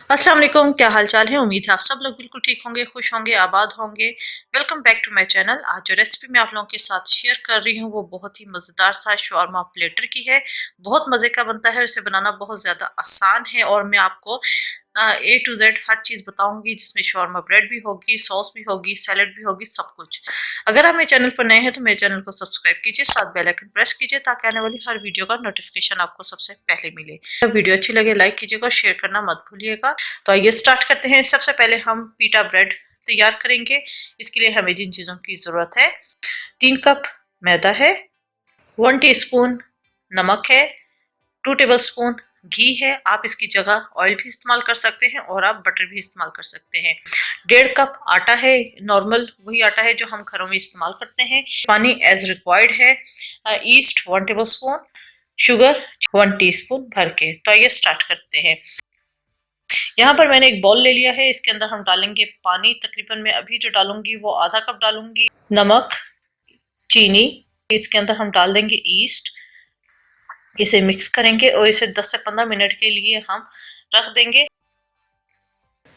अस्सलाम वालेकुम, क्या हाल चाल है। उम्मीद है आप सब लोग बिल्कुल ठीक होंगे, खुश होंगे, आबाद होंगे। Welcome back to my channel. आज जो रेसिपी मैं आप लोगों के साथ शेयर कर रही हूँ वो बहुत ही मज़ेदार था। शवारमा प्लेटर की है। बहुत मज़े का बनता है, इसे बनाना बहुत ज़्यादा आसान है और मैं आपको ए टू जेड हर चीज़ बताऊंगी, जिसमें शवारमा ब्रेड भी होगी, सॉस भी होगी, सैलेड भी होगी, सब कुछ। अगर आप मेरे चैनल पर नए हैं तो मेरे चैनल को सब्सक्राइब कीजिए, साथ बेल आइकन प्रेस कीजिए ताकि आने वाली हर वीडियो का नोटिफिकेशन आपको सबसे पहले मिले। वीडियो अच्छी लगे लाइक कीजिएगा और शेयर करना मत भूलिएगा। तो आइए स्टार्ट करते हैं। सबसे पहले हम पीटा ब्रेड तैयार करेंगे। इसके लिए हमें जिन चीज़ों की ज़रूरत है, 3 कप मैदा है, 1 टीस्पून नमक है, 2 टेबल स्पून घी है। आप इसकी जगह ऑयल भी इस्तेमाल कर सकते हैं और आप बटर भी इस्तेमाल कर सकते हैं। 1.5 कप आटा है, नॉर्मल वही आटा है जो हम घरों में इस्तेमाल करते हैं। पानी एज रिक्वायर्ड है। East 1 table spoon, sugar 1 teaspoon भर के। तो आइए स्टार्ट करते हैं। यहाँ पर मैंने एक बॉल ले लिया है, इसके अंदर हम डालेंगे पानी। तकरीबन मैं अभी जो डालूंगी वो आधा कप डालूंगी। नमक, चीनी, इसके अंदर हम डाल देंगे ईस्ट। इसे मिक्स करेंगे और इसे 10 से 15 मिनट के लिए हम रख देंगे।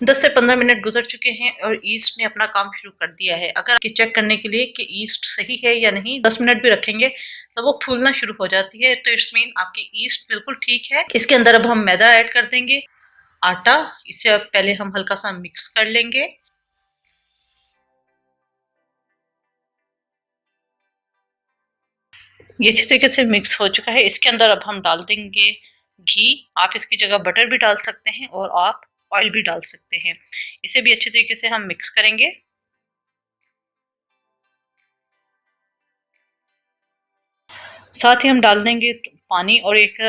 10 से 15 मिनट गुजर चुके हैं और ईस्ट ने अपना काम शुरू कर दिया है। अगर चेक करने के लिए कि ईस्ट सही है या नहीं, 10 मिनट भी रखेंगे तो वो फूलना शुरू हो जाती है, तो इट्स मीन आपकी ईस्ट बिल्कुल ठीक है। इसके अंदर अब हम मैदा ऐड कर देंगे, आटा। इसे अब पहले हम हल्का सा मिक्स कर लेंगे। ये अच्छी तरीके से मिक्स हो चुका है। इसके अंदर अब हम डाल देंगे घी। आप इसकी जगह बटर भी डाल सकते हैं और आप ऑयल भी डाल सकते हैं। इसे भी अच्छे तरीके से हम मिक्स करेंगे। साथ ही हम डाल देंगे पानी, और एक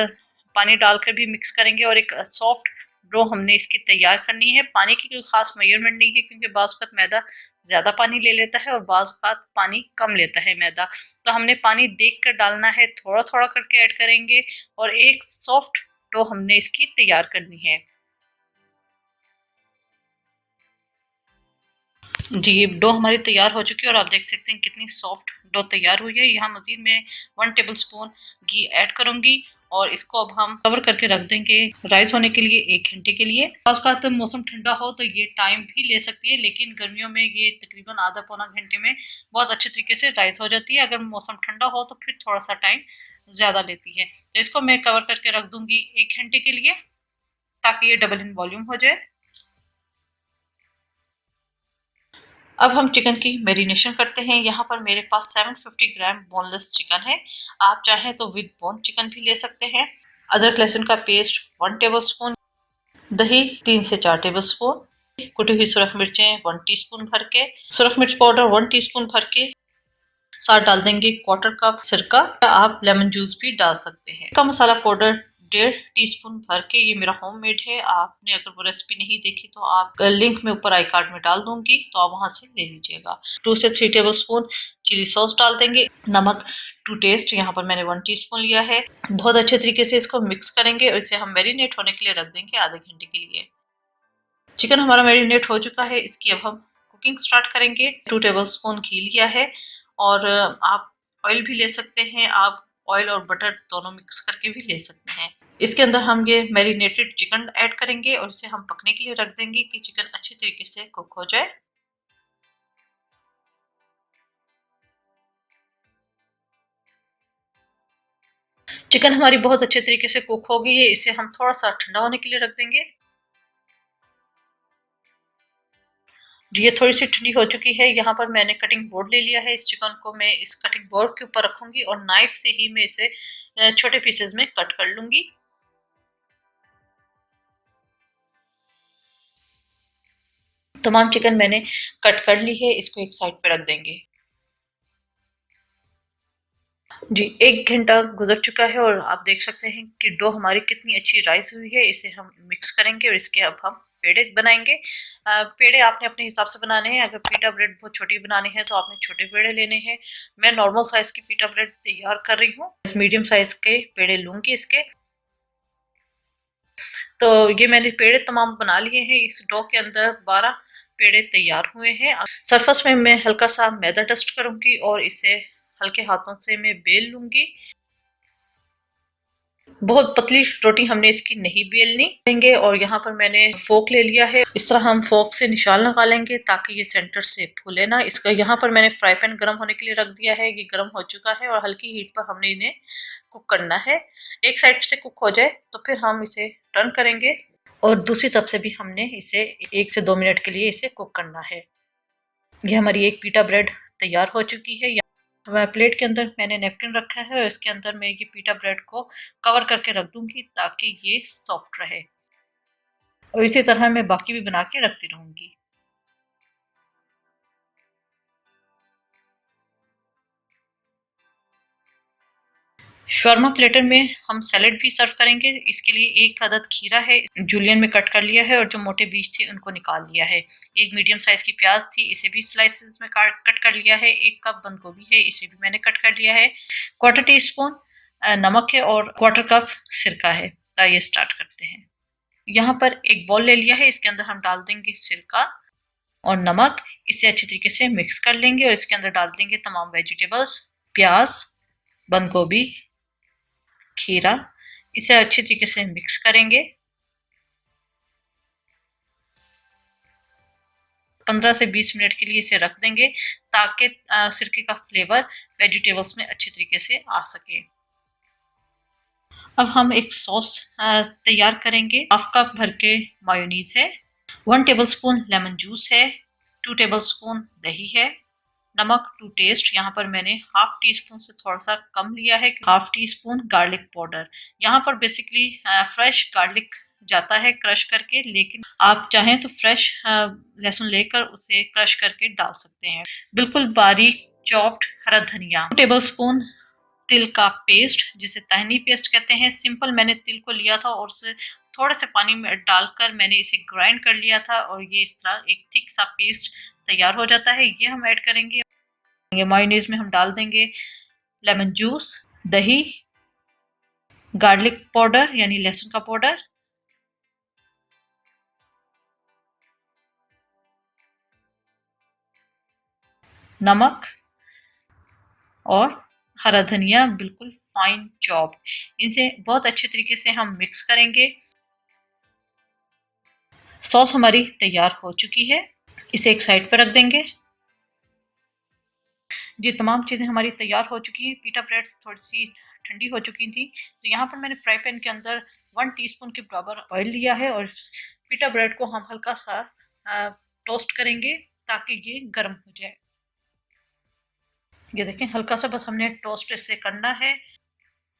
पानी डालकर भी मिक्स करेंगे और एक सॉफ्ट डो हमने इसकी तैयार करनी है। पानी की कोई खास मेजरमेंट नहीं है, क्योंकि बाज़ वक़्त मैदा ज़्यादा पानी ले लेता है और बाज़ वक़्त पानी कम लेता है मैदा। तो हमने पानी देख कर डालना है, थोड़ा थोड़ा करके ऐड करेंगे और एक सॉफ्ट डो हमने इसकी तैयार करनी है। जी, ये डो हमारी तैयार हो चुकी है और आप देख सकते हैं कितनी सॉफ्ट डो तैयार हुई है। यहाँ मज़ीद मैं 1 टेबल स्पून घी ऐड करूँगी और इसको अब हम कवर करके रख देंगे राइस होने के लिए 1 घंटे के लिए। उसका तो मौसम ठंडा हो तो ये टाइम भी ले सकती है, लेकिन गर्मियों में ये तकरीबन आधा पौना घंटे में बहुत अच्छे तरीके से राइस हो जाती है। अगर मौसम ठंडा हो तो फिर थोड़ा सा टाइम ज़्यादा लेती है। तो इसको मैं कवर करके रख दूँगी 1 घंटे के लिए, ताकि ये डबल इन वॉल्यूम हो जाए। अब हम चिकन की मैरिनेशन करते हैं। यहाँ पर मेरे पास 750 ग्राम बोनलेस चिकन है। आप चाहें तो विद बोन चिकन भी ले सकते हैं। अदरक लहसुन का पेस्ट 1 टेबल स्पून, दही 3 से 4 टेबल स्पून, कुटी हुई सुरख मिर्चें 1 टीस्पून भर के, सुरख मिर्च पाउडर 1 टीस्पून भर के। साथ डाल देंगे 1/4 कप सिरका। आप लेमन जूस भी डाल सकते हैं। का मसाला पाउडर 1.5 टीस्पून भर के। ये मेरा होममेड है। आपने अगर वो रेसिपी नहीं देखी तो आप लिंक में ऊपर आई कार्ड में डाल दूंगी, तो आप वहां से ले लीजिएगा। 2 से 3 टेबल स्पून चिली सॉस डाल देंगे। नमक टू टेस्ट, यहाँ पर मैंने 1 टीस्पून लिया है। बहुत अच्छे तरीके से इसको मिक्स करेंगे और इसे हम मैरिनेट होने के लिए रख देंगे आधे घंटे के लिए। चिकन हमारा मैरिनेट हो चुका है। इसकी अब हम कुकिंग स्टार्ट करेंगे। 2 टेबल स्पून घी लिया है और आप ऑयल भी ले सकते हैं। आप ऑयल और बटर दोनों मिक्स करके भी ले सकते हैं। इसके अंदर हम ये मैरिनेटेड चिकन ऐड करेंगे और इसे हम पकने के लिए रख देंगे कि चिकन अच्छे तरीके से कुक हो जाए। चिकन हमारी बहुत अच्छे तरीके से कुक हो गई है। इसे हम थोड़ा सा ठंडा होने के लिए रख देंगे। ये थोड़ी सी ठंडी हो चुकी है। यहाँ पर मैंने कटिंग बोर्ड ले लिया है। इस चिकन को मैं इस कटिंग बोर्ड के ऊपर रखूंगी और नाइफ से ही मैं इसे छोटे पीसेस में कट कर लूंगी। तमाम चिकन मैंने कट कर ली है। इसको एक साइड पे रख देंगे। जी, 1 घंटा गुजर चुका है और आप देख सकते हैं कि डो हमारी कितनी अच्छी राइस हुई है। इसे हम मिक्स करेंगे और इसके अब हम पेड़े बनाएंगे। पेड़े आपने अपने हिसाब से बनाने हैं। अगर पीटा ब्रेड बहुत छोटी बनानी है तो आपने छोटे पेड़े लेने हैं। मैं नॉर्मल साइज की पीटा ब्रेड तैयार कर रही हूँ। मीडियम साइज के पेड़े लूंगी इसके। तो ये मैंने पेड़े तमाम बना लिए हैं। इस डो के अंदर 12 पेड़े तैयार हुए हैं। सरफेस में मैं हल्का सा मैदा डस्ट करूंगी और इसे हल्के हाथों से मैं बेल लूंगी। बहुत पतली रोटी हमने इसकी नहीं बेलनी लेंगे। और यहाँ पर मैंने फोक ले लिया है। इस तरह हम फोक से निशान लगा लेंगे ताकि ये सेंटर से फूले ना। इसका यहाँ पर मैंने फ्राई पैन गर्म होने के लिए रख दिया है। ये गर्म हो चुका है और हल्की हीट पर हमने इन्हें कुक करना है। एक साइड से कुक हो जाए तो फिर हम इसे टर्न करेंगे और दूसरी तरफ से भी हमने इसे 1 से 2 मिनट के लिए इसे कुक करना है। ये हमारी एक पीटा ब्रेड तैयार हो चुकी है। वह प्लेट के अंदर मैंने नैपकिन रखा है और इसके अंदर मैं ये पीटा ब्रेड को कवर करके रख दूंगी ताकि ये सॉफ्ट रहे। और इसी तरह मैं बाकी भी बना के रखती रहूंगी। शॉर्मा प्लेटर में हम सैलेड भी सर्व करेंगे। इसके लिए 1 अदद खीरा है, जूलियन में कट कर लिया है और जो मोटे बीज थे उनको निकाल लिया है। एक मीडियम साइज की प्याज थी, इसे भी स्लाइसेस में कट कर लिया है। 1 कप बंद गोभी है, इसे भी मैंने कट कर लिया है। 1/4 टीस्पून नमक है और 1/4 कप सिरका है। तो ये स्टार्ट करते हैं। यहाँ पर एक बॉल ले लिया है, इसके अंदर हम डाल देंगे सिरका और नमक। इसे अच्छी तरीके से मिक्स कर लेंगे और इसके अंदर डाल देंगे तमाम वेजिटेबल्स, प्याज, बंद गोभी, खीरा। इसे अच्छी तरीके से मिक्स करेंगे। 15 से 20 मिनट के लिए इसे रख देंगे ताकि सिरके का फ्लेवर वेजिटेबल्स में अच्छे तरीके से आ सके। अब हम एक सॉस तैयार करेंगे। 1/2 कप भर के मायोनीज है, 1 टेबलस्पून लेमन जूस है, 2 टेबलस्पून दही है, नमक टू टेस्ट। यहाँ पर मैंने 1/2 टीस्पून से थोड़ा सा कम लिया है। 1/2 टीस्पून गार्लिक पाउडर। यहाँ पर बेसिकली फ्रेश गार्लिक जाता है क्रश करके, लेकिन आप चाहें तो फ्रेश लहसुन लेकर उसे क्रश करके डाल सकते हैं। बिल्कुल बारीक चॉप्ड हरा धनिया। 2 टेबलस्पून तिल का पेस्ट, जिसे तहनी पेस्ट कहते हैं। सिंपल मैंने तिल को लिया था और उसे थोड़े से पानी में डालकर मैंने इसे ग्राइंड कर लिया था और ये इस तरह एक थिक सा पेस्ट तैयार हो जाता है। ये हम ऐड करेंगे। ये मायोनीज में हम डाल देंगे लेमन जूस, दही, गार्लिक पाउडर यानी लहसुन का पाउडर, नमक और हरा धनिया बिल्कुल फाइन चॉप। इनसे बहुत अच्छे तरीके से हम मिक्स करेंगे। सॉस हमारी तैयार हो चुकी है, इसे एक साइड पर रख देंगे। ये तमाम चीज़ें हमारी तैयार हो चुकी हैं। पीटा ब्रेड्स थोड़ी सी ठंडी हो चुकी थी, तो यहाँ पर मैंने फ्राई पैन के अंदर 1 टीस्पून के बराबर ऑयल लिया है और पीटा ब्रेड को हम हल्का सा टोस्ट करेंगे ताकि ये गर्म हो जाए। ये देखें, हल्का सा बस हमने टोस्ट इससे करना है।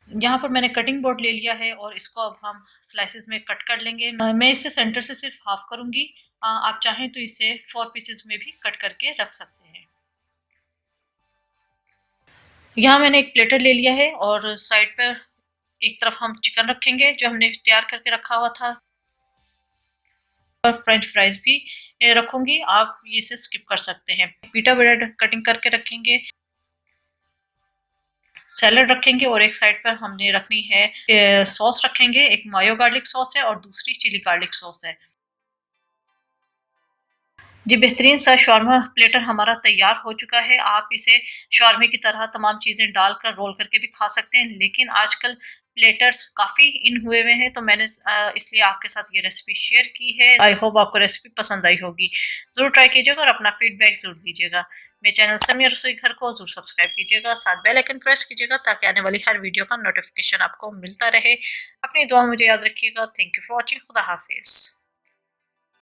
यहाँ पर मैंने कटिंग बोर्ड ले लिया है और इसको अब हम स्लाइसेस में कट कर लेंगे। मैं इसे सेंटर से सिर्फ हाफ करूंगी। आप चाहें तो इसे 4 पीसेस में भी कट करके रख सकते हैं। यहाँ मैंने एक प्लेटर ले लिया है और साइड पर एक तरफ हम चिकन रखेंगे जो हमने तैयार करके रखा हुआ था, और फ्रेंच फ्राइज भी रखूंगी। आप इसे स्किप कर सकते हैं। पीटा ब्रेड कटिंग करके रखेंगे, सैलड रखेंगे और एक साइड पर हमने रखनी है सॉस रखेंगे। एक मायो गार्लिक सॉस है और दूसरी चिली गार्लिक सॉस है। जी बेहतरीन सा शॉर्मा प्लेटर हमारा तैयार हो चुका है। आप इसे शॉर्मे की तरह तमाम चीज़ें डालकर रोल करके भी खा सकते हैं, लेकिन आजकल प्लेटर्स काफ़ी इन हुए हुए हैं, तो मैंने इसलिए आपके साथ ये रेसिपी शेयर की है। आई होप आपको रेसिपी पसंद आई होगी। ज़रूर ट्राई कीजिएगा और अपना फीडबैक ज़रूर दीजिएगा। मेरे चैनल समिया रसोई घर को ज़रूर सब्सक्राइब कीजिएगा, साथ बेल आइकन प्रेस कीजिएगा ताकि आने वाली हर वीडियो का नोटिफिकेशन आपको मिलता रहे। अपनी दुआ मुझे याद रखिएगा। Thank you for watching. खुदा हाफिज़।